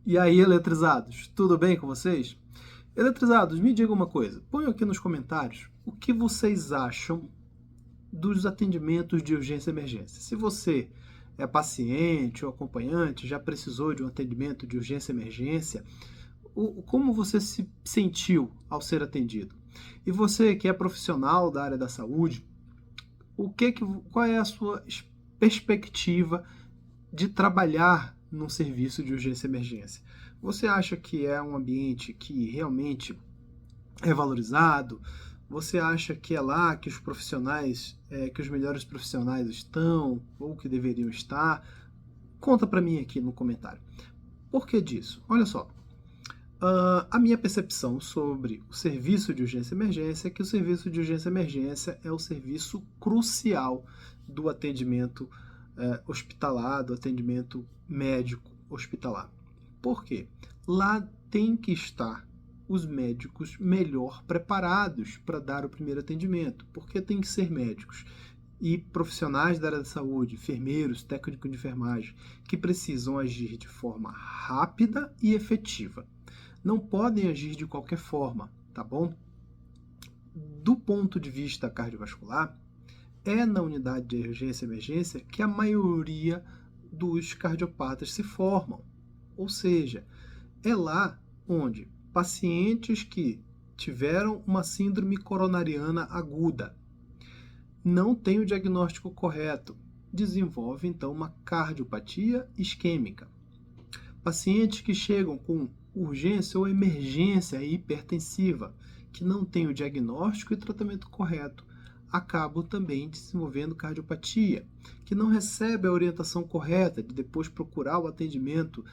E aí, eletrizados, tudo bem com vocês? Eletrizados, me diga uma coisa. Ponham aqui nos comentários o que vocês acham dos atendimentos de urgência e emergência. Se você é paciente ou acompanhante, já precisou de um atendimento de urgência e emergência, como você se sentiu ao ser atendido? E você que é profissional da área da saúde, qual é a sua perspectiva de trabalhar num serviço de urgência e emergência? Você acha que é um ambiente que realmente é valorizado? Você acha que é lá que os profissionais, que os melhores profissionais estão ou que deveriam estar? Conta para mim aqui no comentário. Por que disso? Olha só, a minha percepção sobre o serviço de urgência e emergência é que o serviço de urgência e emergência é o serviço crucial do atendimento hospitalar, do atendimento médico hospitalar. Por quê? Lá tem que estar os médicos melhor preparados para dar o primeiro atendimento, porque tem que ser médicos e profissionais da área da saúde, enfermeiros, técnicos de enfermagem, que precisam agir de forma rápida e efetiva. Não podem agir de qualquer forma, tá bom? Do ponto de vista cardiovascular, é na unidade de urgência e emergência que a maioria dos cardiopatas se formam. Ou seja, é lá onde pacientes que tiveram uma síndrome coronariana aguda não têm o diagnóstico correto, desenvolvem então uma cardiopatia isquêmica. Pacientes que chegam com urgência ou emergência hipertensiva, que não têm o diagnóstico e tratamento correto, acabam também desenvolvendo cardiopatia, que não recebe a orientação correta de depois procurar o atendimento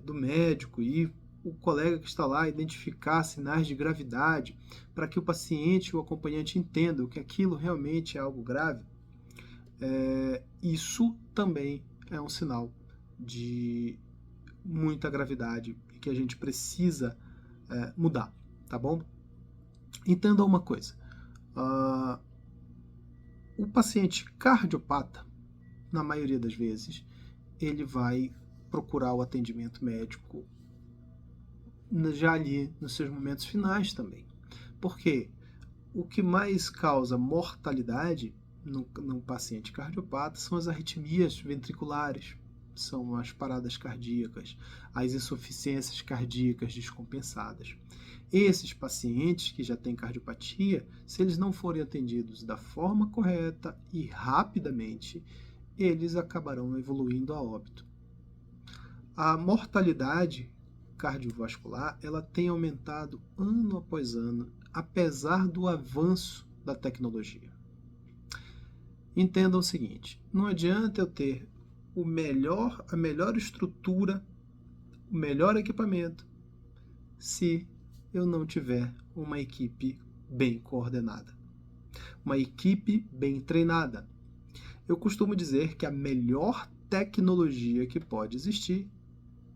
do médico e o colega que está lá identificar sinais de gravidade para que o paciente e o acompanhante entendam que aquilo realmente é algo grave. Isso também é um sinal de muita gravidade e que a gente precisa mudar, tá bom? Entenda uma coisa, o paciente cardiopata, na maioria das vezes, ele vai procurar o atendimento médico já ali nos seus momentos finais também. Porque o que mais causa mortalidade no paciente cardiopata são as arritmias ventriculares, são as paradas cardíacas, as insuficiências cardíacas descompensadas. Esses pacientes que já têm cardiopatia, se eles não forem atendidos da forma correta e rapidamente, eles acabarão evoluindo a óbito. A mortalidade cardiovascular, ela tem aumentado ano após ano, apesar do avanço da tecnologia. Entendam o seguinte, não adianta eu ter a melhor estrutura, o melhor equipamento, se eu não tiver uma equipe bem coordenada, uma equipe bem treinada. Eu costumo dizer que a melhor tecnologia que pode existir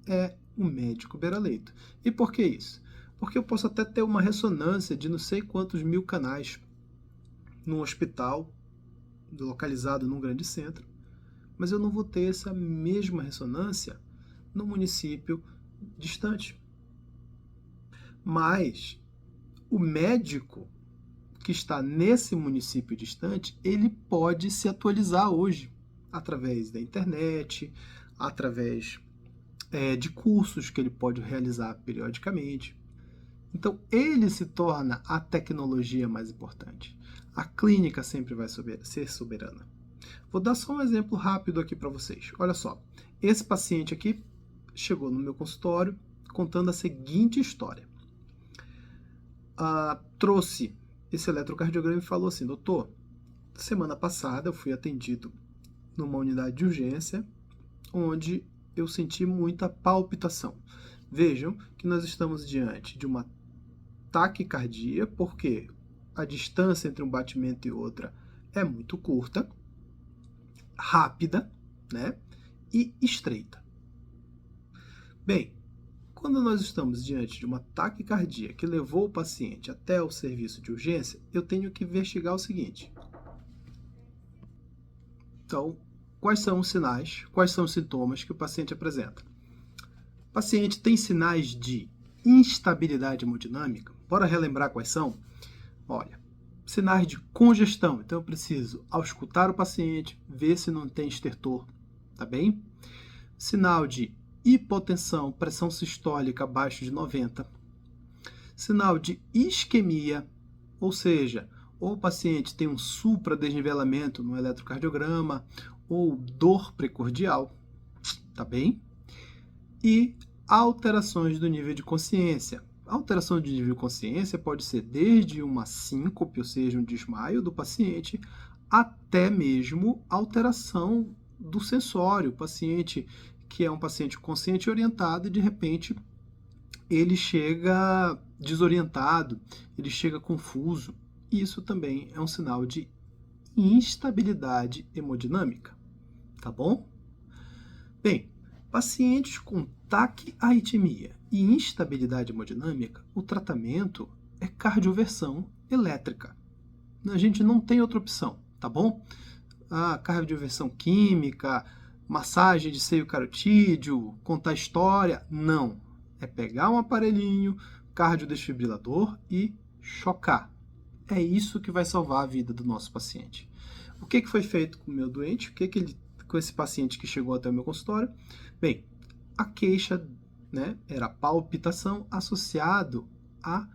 é o médico beira-leito. E por que isso? Porque eu posso até ter uma ressonância de não sei quantos mil canais num hospital localizado num grande centro, mas eu não vou ter essa mesma ressonância no município distante. Mas o médico que está nesse município distante, ele pode se atualizar hoje através da internet, através de cursos que ele pode realizar periodicamente. Então, ele se torna a tecnologia mais importante. A clínica sempre vai ser soberana. Vou dar só um exemplo rápido aqui para vocês. Olha só, esse paciente aqui chegou no meu consultório contando a seguinte história. Trouxe esse eletrocardiograma e falou assim, doutor, semana passada eu fui atendido numa unidade de urgência, onde eu senti muita palpitação. Vejam que nós estamos diante de uma taquicardia, porque a distância entre um batimento e outra é muito curta, rápida, né? E estreita. Bem, quando nós estamos diante de uma taquicardia que levou o paciente até o serviço de urgência, eu tenho que investigar o seguinte. Então, quais são os sinais, quais são os sintomas que o paciente apresenta? O paciente tem sinais de instabilidade hemodinâmica. Bora relembrar quais são? Olha, sinais de congestão. Então eu preciso, ao escutar o paciente, ver se não tem estertor, tá bem? Sinal de hipotensão, pressão sistólica abaixo de 90. Sinal de isquemia, ou seja, ou o paciente tem um supradesnivelamento no eletrocardiograma, ou dor precordial, tá bem? E alterações do nível de consciência. A alteração de nível de consciência pode ser desde uma síncope, ou seja, um desmaio do paciente, até mesmo alteração do sensório. O paciente que é um paciente consciente e orientado, e de repente ele chega desorientado, ele chega confuso. Isso também é um sinal de instabilidade hemodinâmica, tá bom? Bem, pacientes com taquiarritmia e instabilidade hemodinâmica, o tratamento é cardioversão elétrica. A gente não tem outra opção, tá bom? A cardioversão química, massagem de seio carotídeo, contar história, não. É pegar um aparelhinho, cardiodesfibrilador e chocar. É isso que vai salvar a vida do nosso paciente. O que foi feito com o meu doente? Com esse paciente que chegou até o meu consultório? Bem, a queixa, né, era palpitação associado a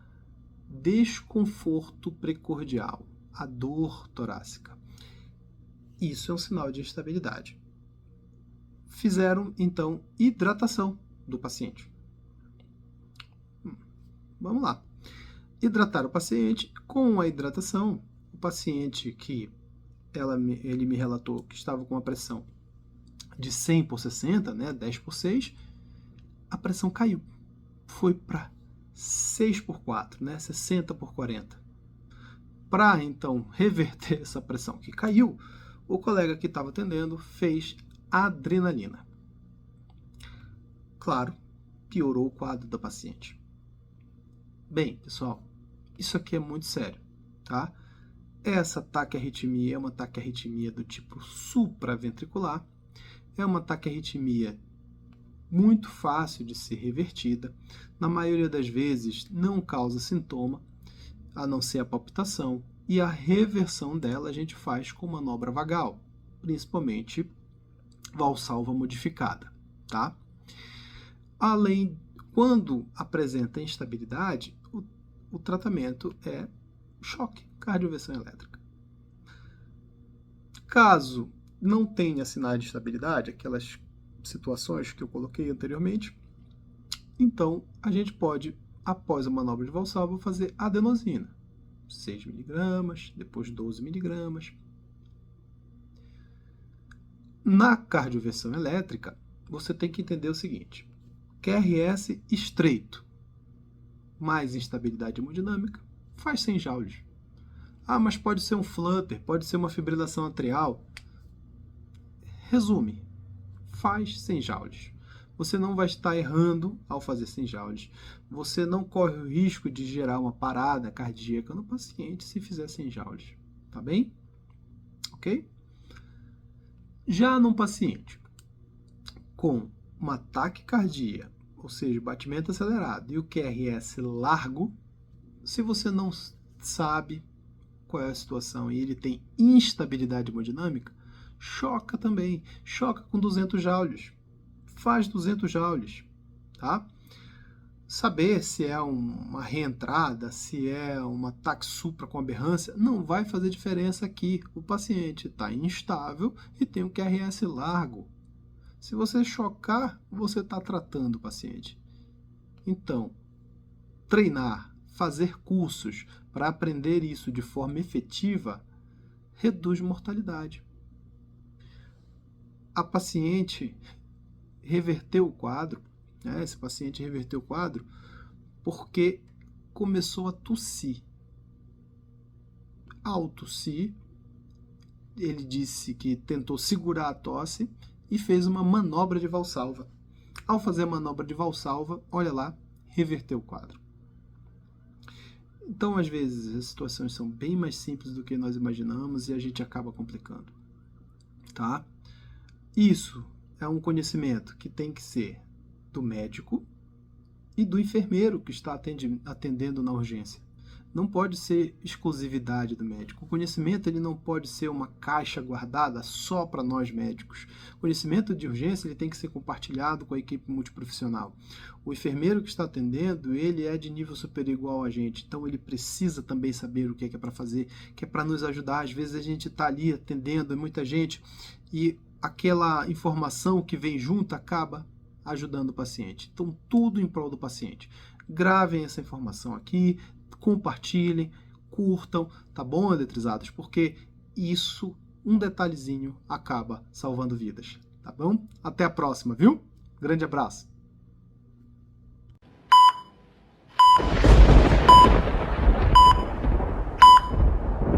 desconforto precordial, a dor torácica. Isso é um sinal de instabilidade. Fizeram, então, hidratação do paciente. Vamos lá. Hidratar o paciente. Com a hidratação, o paciente que ele me relatou que estava com uma pressão de 100 por 60, né, 10 por 6, a pressão caiu. Foi para 6 por 4, né, 60 por 40. Para, então, reverter essa pressão que caiu, o colega que estava atendendo fez adrenalina. Claro, piorou o quadro da paciente. Bem, pessoal, isso aqui é muito sério, tá? Essa taquiarritmia é uma taquiarritmia do tipo supraventricular, é uma taquiarritmia muito fácil de ser revertida, na maioria das vezes não causa sintoma, a não ser a palpitação, e a reversão dela a gente faz com manobra vagal, principalmente valsalva modificada, tá? Além, quando apresenta instabilidade, o tratamento é choque, cardioversão elétrica. Caso não tenha sinais de estabilidade, aquelas situações que eu coloquei anteriormente, então a gente pode, após a manobra de valsalva, fazer adenosina. 6 mg, depois 12 mg. Na cardioversão elétrica, você tem que entender o seguinte: QRS estreito mais instabilidade hemodinâmica faz 100 joules. Ah, mas pode ser um flutter, pode ser uma fibrilação atrial. Resume, faz 100 joules. Você não vai estar errando ao fazer 100 joules. Você não corre o risco de gerar uma parada cardíaca no paciente se fizer 100 joules. Tá bem? Ok? Já num paciente com uma taquicardia, ou seja, batimento acelerado, e o QRS largo, se você não sabe qual é a situação e ele tem instabilidade hemodinâmica, choca também. Choca com 200 joules. Faz 200 joules, tá? Saber se é uma reentrada, se é uma ataque supra com aberrância, não vai fazer diferença aqui. O paciente está instável e tem um QRS largo. Se você chocar, você está tratando o paciente. Então, treinar, fazer cursos para aprender isso de forma efetiva, reduz mortalidade. A paciente reverteu o quadro, né? Esse paciente reverteu o quadro porque começou a tossir. Ao tossir, ele disse que tentou segurar a tosse e fez uma manobra de valsalva. Ao fazer a manobra de valsalva, olha lá, reverteu o quadro. Então, às vezes, as situações são bem mais simples do que nós imaginamos e a gente acaba complicando, tá? Isso é um conhecimento que tem que ser do médico e do enfermeiro que está atendendo na urgência. Não pode ser exclusividade do médico. O conhecimento ele não pode ser uma caixa guardada só para nós médicos. O conhecimento de urgência ele tem que ser compartilhado com a equipe multiprofissional. O enfermeiro que está atendendo, ele é de nível superior igual a gente, então ele precisa também saber o que é para fazer, que é para nos ajudar. Às vezes a gente está ali atendendo muita gente e aquela informação que vem junto acaba ajudando o paciente. Então, tudo em prol do paciente. Gravem essa informação aqui, compartilhem, curtam, tá bom, eletrizados? Porque isso, um detalhezinho, acaba salvando vidas, tá bom? Até a próxima, viu? Grande abraço!